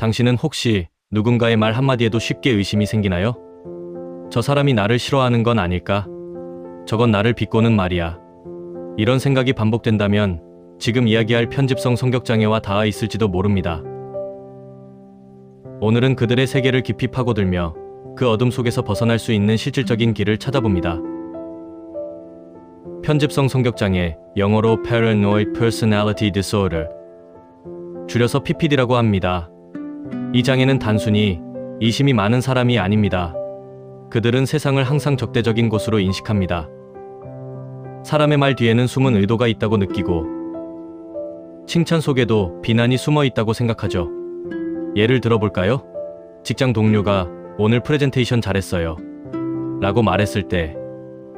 당신은 혹시 누군가의 말 한마디에도 쉽게 의심이 생기나요? 저 사람이 나를 싫어하는 건 아닐까? 저건 나를 비꼬는 말이야. 이런 생각이 반복된다면 지금 이야기할 편집성 성격장애와 닿아 있을지도 모릅니다. 오늘은 그들의 세계를 깊이 파고들며 그 어둠 속에서 벗어날 수 있는 실질적인 길을 찾아봅니다. 편집성 성격장애, 영어로 Paranoid Personality Disorder, 줄여서 PPD라고 합니다. 이 장애는 단순히 이심이 많은 사람이 아닙니다. 그들은 세상을 항상 적대적인 곳으로 인식합니다. 사람의 말 뒤에는 숨은 의도가 있다고 느끼고, 칭찬 속에도 비난이 숨어 있다고 생각하죠. 예를 들어볼까요? 직장 동료가 오늘 프레젠테이션 잘했어요 라고 말했을 때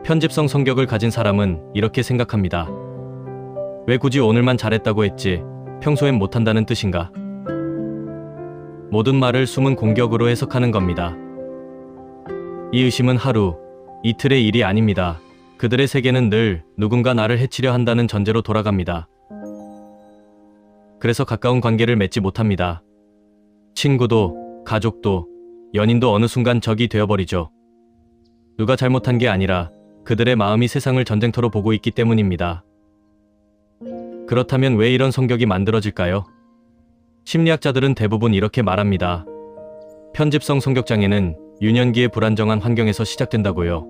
편집성 성격을 가진 사람은 이렇게 생각합니다. 왜 굳이 오늘만 잘했다고 했지? 평소엔 못한다는 뜻인가? 모든 말을 숨은 공격으로 해석하는 겁니다. 이 의심은 하루, 이틀의 일이 아닙니다. 그들의 세계는 늘 누군가 나를 해치려 한다는 전제로 돌아갑니다. 그래서 가까운 관계를 맺지 못합니다. 친구도, 가족도, 연인도 어느 순간 적이 되어버리죠. 누가 잘못한 게 아니라 그들의 마음이 세상을 전쟁터로 보고 있기 때문입니다. 그렇다면 왜 이런 성격이 만들어질까요? 심리학자들은 대부분 이렇게 말합니다. 편집성 성격장애는 유년기의 불안정한 환경에서 시작된다고요.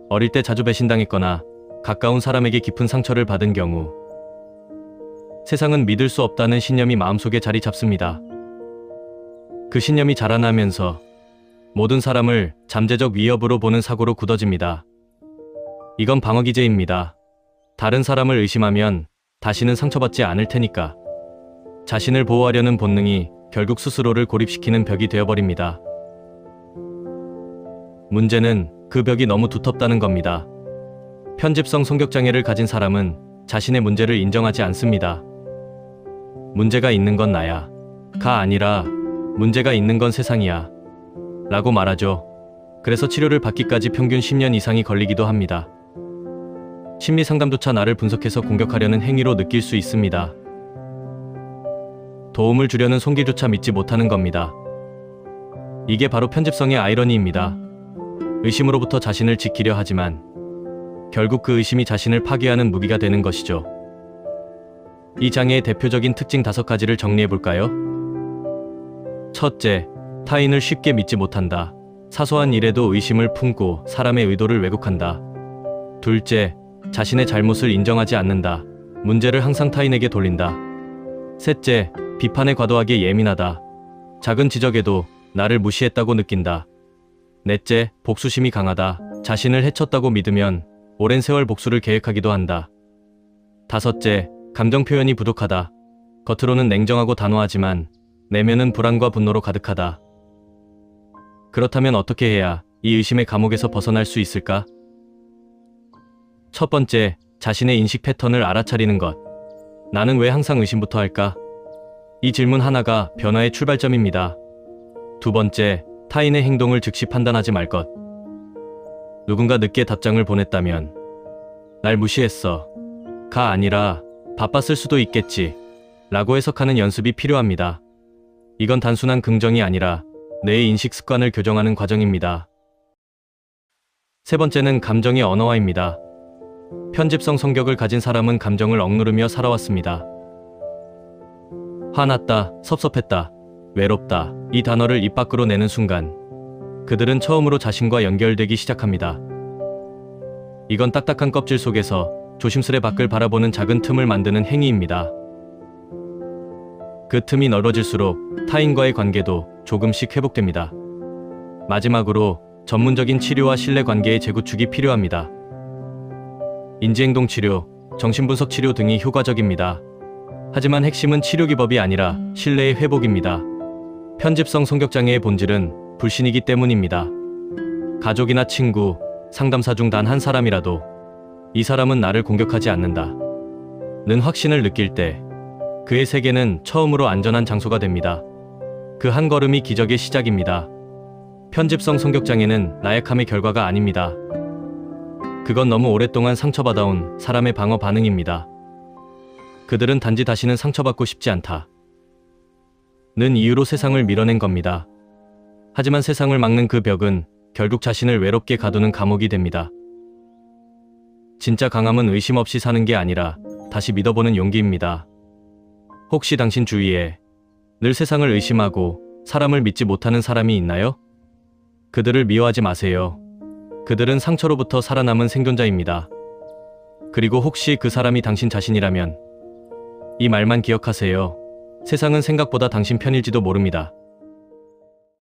어릴 때 자주 배신당했거나 가까운 사람에게 깊은 상처를 받은 경우, 세상은 믿을 수 없다는 신념이 마음속에 자리 잡습니다. 그 신념이 자라나면서 모든 사람을 잠재적 위협으로 보는 사고로 굳어집니다. 이건 방어기제입니다. 다른 사람을 의심하면 다시는 상처받지 않을 테니까. 자신을 보호하려는 본능이 결국 스스로를 고립시키는 벽이 되어버립니다. 문제는 그 벽이 너무 두텁다는 겁니다. 편집성 성격장애를 가진 사람은 자신의 문제를 인정하지 않습니다. 문제가 있는 건 나야. 가 아니라 문제가 있는 건 세상이야. 라고 말하죠. 그래서 치료를 받기까지 평균 10년 이상이 걸리기도 합니다. 심리 상담조차 나를 분석해서 공격하려는 행위로 느낄 수 있습니다. 도움을 주려는 손길조차 믿지 못하는 겁니다. 이게 바로 편집성의 아이러니입니다. 의심으로부터 자신을 지키려 하지만 결국 그 의심이 자신을 파괴하는 무기가 되는 것이죠. 이 장애의 대표적인 특징 5가지를 정리해볼까요? 첫째, 타인을 쉽게 믿지 못한다. 사소한 일에도 의심을 품고 사람의 의도를 왜곡한다. 둘째, 자신의 잘못을 인정하지 않는다. 문제를 항상 타인에게 돌린다. 셋째, 비판에 과도하게 예민하다. 작은 지적에도 나를 무시했다고 느낀다. 넷째, 복수심이 강하다. 자신을 해쳤다고 믿으면 오랜 세월 복수를 계획하기도 한다. 다섯째, 감정 표현이 부족하다. 겉으로는 냉정하고 단호하지만 내면은 불안과 분노로 가득하다. 그렇다면 어떻게 해야 이 의심의 감옥에서 벗어날 수 있을까? 첫 번째, 자신의 인식 패턴을 알아차리는 것. 나는 왜 항상 의심부터 할까? 이 질문 하나가 변화의 출발점입니다. 두 번째, 타인의 행동을 즉시 판단하지 말 것. 누군가 늦게 답장을 보냈다면 날 무시했어. 가 아니라 바빴을 수도 있겠지. 라고 해석하는 연습이 필요합니다. 이건 단순한 긍정이 아니라 내 인식 습관을 교정하는 과정입니다. 세 번째는 감정의 언어화입니다. 편집성 성격을 가진 사람은 감정을 억누르며 살아왔습니다. 화났다, 섭섭했다, 외롭다, 이 단어를 입 밖으로 내는 순간 그들은 처음으로 자신과 연결되기 시작합니다. 이건 딱딱한 껍질 속에서 조심스레 밖을 바라보는 작은 틈을 만드는 행위입니다. 그 틈이 넓어질수록 타인과의 관계도 조금씩 회복됩니다. 마지막으로 전문적인 치료와 신뢰관계의 재구축이 필요합니다. 인지행동 치료, 정신분석 치료 등이 효과적입니다. 하지만 핵심은 치료 기법이 아니라 신뢰의 회복입니다. 편집성 성격장애의 본질은 불신이기 때문입니다. 가족이나 친구, 상담사 중 단 한 사람이라도 이 사람은 나를 공격하지 않는다 는 확신을 느낄 때 그의 세계는 처음으로 안전한 장소가 됩니다. 그 한 걸음이 기적의 시작입니다. 편집성 성격장애는 나약함의 결과가 아닙니다. 그건 너무 오랫동안 상처받아온 사람의 방어 반응입니다. 그들은 단지 다시는 상처받고 싶지 않다 이유로 세상을 밀어낸 겁니다. 하지만 세상을 막는 그 벽은 결국 자신을 외롭게 가두는 감옥이 됩니다. 진짜 강함은 의심 없이 사는 게 아니라 다시 믿어보는 용기입니다. 혹시 당신 주위에 늘 세상을 의심하고 사람을 믿지 못하는 사람이 있나요? 그들을 미워하지 마세요. 그들은 상처로부터 살아남은 생존자입니다. 그리고 혹시 그 사람이 당신 자신이라면 이 말만 기억하세요. 세상은 생각보다 당신 편일지도 모릅니다.